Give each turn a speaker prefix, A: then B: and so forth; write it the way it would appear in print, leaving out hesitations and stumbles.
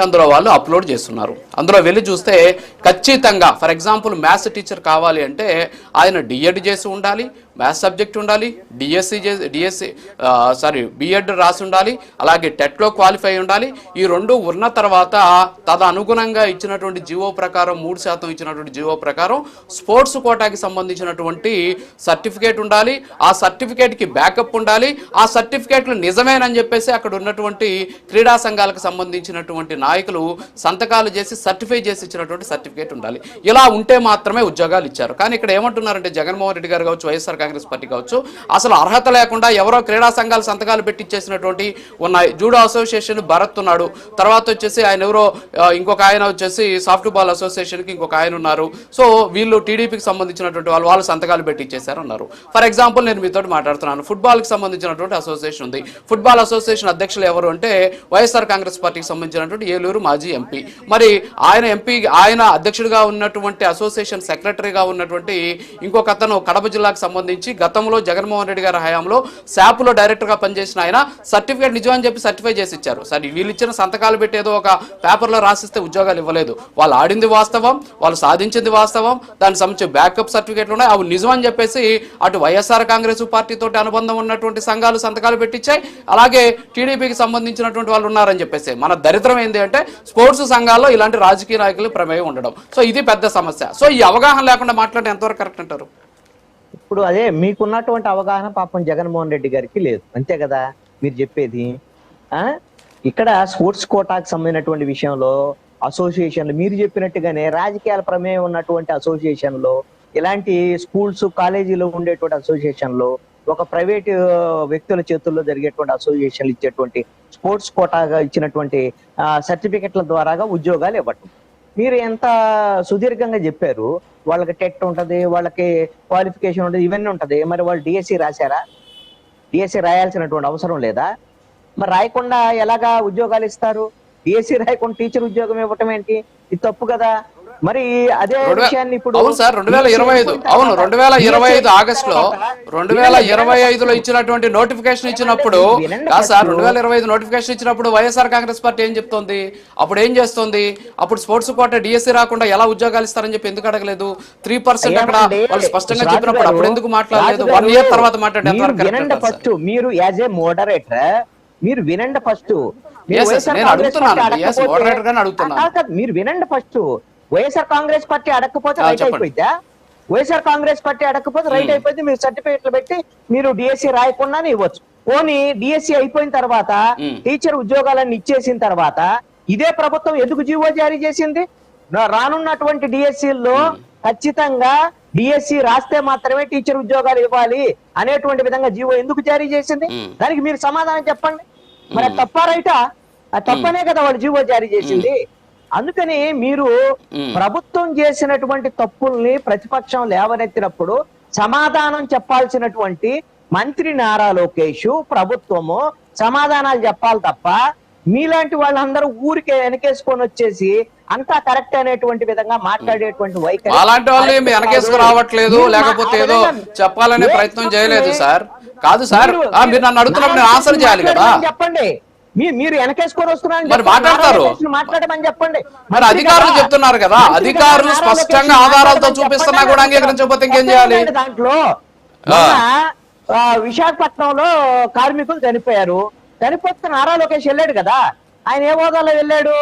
A: అందులో వాళ్ళు అప్లోడ్ చేస్తున్నారు. అందులో వెళ్ళి చూస్తే ఖచ్చితంగా ఫర్ ఎగ్జాంపుల్ మ్యాథ్స్ టీచర్ కావాలి అంటే ఆయన డిఎడ్ చేసి ఉండాలి, మ్యాథ్స్ సబ్జెక్ట్ ఉండాలి, బిఎడ్ రాసి ఉండాలి, అలాగే టెట్లో క్వాలిఫై ఉండాలి. ఈ రెండు ఉన్న తర్వాత తదనుగుణంగా ఇచ్చినటువంటి జీవో ప్రకారం 3% ఇచ్చినటువంటి జీవో ప్రకారం స్పోర్ట్స్ కోటాకి సంబంధించినటువంటి సర్టిఫికేట్ ఉండాలి. ఆ సర్టిఫికేట్కి బ్యాకప్ ఉండాలి. ఆ సర్టిఫికేట్లు నిజమేనని చెప్పేసి అక్కడ ఉన్నటువంటి క్రీడా సంఘాలకు సంబంధించినటువంటి నాయకులు సంతకాలు చేసి సర్టిఫై చేసి ఇచ్చినటువంటి సర్టిఫికేట్ ఉండాలి. ఇలా ఉంటే మాత్రమే ఉద్యోగాలు ఇచ్చారు. కానీ ఇక్కడ ఏమంటున్నారంటే జగన్మోహన్ రెడ్డి గారు కావచ్చు, వైఎస్ఆర్ కాంగ్రెస్ పార్టీ కావచ్చు, అసలు అర్హత లేకుండా ఎవరో క్రీడా సంఘాలు సంతకాలు పెట్టించేసినటువంటి ఉన్నాయి. జూడో అసోసియేషన్ భరత్ ఉన్నాడు, తర్వాత వచ్చేసి ఆయన ఎవరో ఇంకొక ఆయన వచ్చేసి సాఫ్ట్ బాల్ అసోసియేషన్కి ఇంకొక ఆయన ఉన్నారు. సో వీళ్ళు టీడీపీకి సంబంధించినటువంటి వాళ్ళు సంతకాలు పెట్టించేశారు అన్నారు. ఫర్ ఎగ్జాంపుల్ నేను మీతో మాట్లాడుతున్నాను, ఫుట్బాల్కి సంబంధించినటువంటి అసోసియేషన్ ఉంది. ఫుట్బాల్ అసోసియేషన్ అధ్యక్షులు ఎవరు అంటే వైఎస్ఆర్ కాంగ్రెస్ పార్టీకి సంబంధించినటువంటి ఏలూరు మాజీ ఎంపీ. మరి ఆయన అధ్యక్షుడిగా ఉన్నటువంటి అసోసియేషన్ సెక్రటరీగా ఉన్నటువంటి ఇంకొక అతను కడప జిల్లాకు సంబంధించి గతంలో జగన్మోహన్ రెడ్డి గారి హయాంలో శాప్లో డైరెక్టర్గా పనిచేసిన ఆయన సర్టిఫికేట్ నిజమని చెప్పి సర్టిఫై చేసి ఇచ్చారు. సరే వీళ్ళు ఇచ్చిన సంతకాలు పెట్టేదో ఒక పేపర్లో రాసిస్తే ఉద్యోగాలు ఇవ్వలేదు. వాళ్ళు ఆడింది వాస్తవం, వాళ్ళు సాధించింది వాస్తవం, దానికి సంబంధించి బ్యాకప్ సర్టిఫికేట్లు ఉన్నాయి, అవి నిజమని చెప్పేసి అటు వైఎస్ఆర్ కాంగ్రెస్ పార్టీతో అనుబంధం ఉన్నటువంటి సంఘాలు సంతకాలు పెట్టించాయి, అలాగే టీడీపీకి సంబంధించినటువంటి వాళ్ళు ఉన్నారని చెప్పేసి. మన దరిద్రం ఏంటి అంటే స్పోర్ట్స్ సంఘాల్లో ఇలాంటి రాజకీయ నాయకులు ప్రమేయం ఉండడం. సో ఇది పెద్ద సమస్య. సో ఈ అవగాహన లేకుండా మాట్లాడే ఎంతవరకు కరెక్ట్ అంటారు?
B: ఇప్పుడు అదే మీకున్నటువంటి అవగాహన పాపం జగన్మోహన్ రెడ్డి గారికి లేదు, అంతే కదా మీరు చెప్పేది. ఇక్కడ స్పోర్ట్స్ కోటాకు సంబంధించినటువంటి విషయంలో అసోసియేషన్లు మీరు చెప్పినట్టుగానే రాజకీయాల ప్రమేయం ఉన్నటువంటి అసోసియేషన్లో, ఇలాంటి స్కూల్స్ కాలేజీలో ఉండేటువంటి అసోసియేషన్లో, ఒక ప్రైవేట్ వ్యక్తుల చేతుల్లో జరిగేటువంటి అసోసియేషన్లు ఇచ్చేటువంటి స్పోర్ట్స్ కోటాగా ఇచ్చినటువంటి సర్టిఫికెట్ల ద్వారాగా ఉద్యోగాలు ఇవ్వటం. మీరు ఎంత సుదీర్ఘంగా చెప్పారు, వాళ్ళకి టెట్ ఉంటది, వాళ్ళకి క్వాలిఫికేషన్ ఉంటది, ఇవన్నీ ఉంటది. మరి వాళ్ళు డిఎస్సి రాశారా? డిఎస్సి రాయాల్సినటువంటి అవసరం లేదా? మరి రాయకుండా ఎలాగా ఉద్యోగాలు ఇస్తారు? డిఎస్సి రాయకుండా టీచర్ ఉద్యోగం ఇవ్వటం ఏంటి? ఇది తప్పు కదా. మరి అదే విషయాన్ని ఇప్పుడు
A: అవును సార్ 2025 అవును 2025 ఆగస్టులో 2025లో ఇచ్చినటువంటి నోటిఫికేషన్ ఇచ్చినప్పుడు కాదు సార్ 2025 నోటిఫికేషన్ ఇచ్చినప్పుడు వైఎస్ఆర్ కాంగ్రెస్ పార్టీ ఏం చెప్తోంది? అప్పుడు ఏం చేస్తుంది? అప్పుడు స్పోర్ట్స్ కోట డిఎస్సి రాకుండా ఎలా ఉద్యోగాలు ఇస్తారని చెప్పి ఎందుకు అడగలేదు? 3% అక్కడ వాళ్ళు స్పష్టంగా చెప్పినప్పుడు అప్పుడు ఎందుకు మాట్లాడలేదు? 1 ఇయర్ తర్వాత
B: మాట్లాడండి. ఫస్ట్ మీరు యాజ్ ఏ మోడరేటర్ మీరు వినండి. ఫస్ట్ మీరు వినండి. ఫస్ట్ వైఎస్ఆర్ కాంగ్రెస్ పార్టీ అడగకపోతే రైట్ అయిపోయిందా? వైఎస్ఆర్ కాంగ్రెస్ పార్టీ అడగకపోతే రైట్ అయిపోయింది. మీరు సర్టిఫికేట్లు పెట్టి మీరు డిఎస్సి రాయకుండానే ఇవ్వచ్చు. పోనీ డిఎస్సి అయిపోయిన తర్వాత టీచర్ ఉద్యోగాలన్నీ ఇచ్చేసిన తర్వాత ఇదే ప్రభుత్వం ఎందుకు జీవో జారీ చేసింది? రానున్నటువంటి డిఎస్సిల్లో ఖచ్చితంగా డిఎస్సి రాస్తే మాత్రమే టీచర్ ఉద్యోగాలు ఇవ్వాలి అనేటువంటి విధంగా జీవో ఎందుకు జారీ చేసింది? దానికి మీరు సమాధానం చెప్పండి. మరి తప్ప రైటా? తప్పనే కదా వాళ్ళు జీవో జారీ చేసింది. అందుకని మీరు ప్రభుత్వం చేసినటువంటి తప్పుల్ని ప్రతిపక్షం లేవనెత్తినప్పుడు సమాధానం చెప్పాల్సినటువంటి మంత్రి నారా లోకేష్ ప్రభుత్వము సమాధానాలు చెప్పాలి తప్ప మీలాంటి వాళ్ళందరూ ఊరికే వెనకేసుకొని వచ్చేసి అంతా కరెక్ట్ అనేటువంటి విధంగా మాట్లాడేటువంటి వైఖరి
A: అలాంటి వాళ్ళు వెనకేసుకు రావట్లేదు, లేకపోతే ఏదో చెప్పాలనే ప్రయత్నం చేయలేదు సార్. కాదు సార్, మీరు నన్ను అడుగుతున్నప్పుడు నేను ఆన్సర్ చేయాలి కదా.
B: చెప్పండి, మీరు వెనకేసుకొని వస్తున్నారని
A: మాట్లాడతారు,
B: మాట్లాడమని చెప్పండి.
A: మరి అధికారులు చెప్తున్నారు కదా, అధికారులు స్పష్టంగా ఆధారాలతో చూపిస్తున్నా కూడా అంగీకరించకపోతే ఇంకేం చేయాలి?
B: దాంట్లో విశాఖపట్నంలో కార్మికులు చనిపోయారు. చనిపోతే నారా లోకేష్ వెళ్ళాడు కదా, ఆయన ఏ హోదాలో వెళ్ళాడు?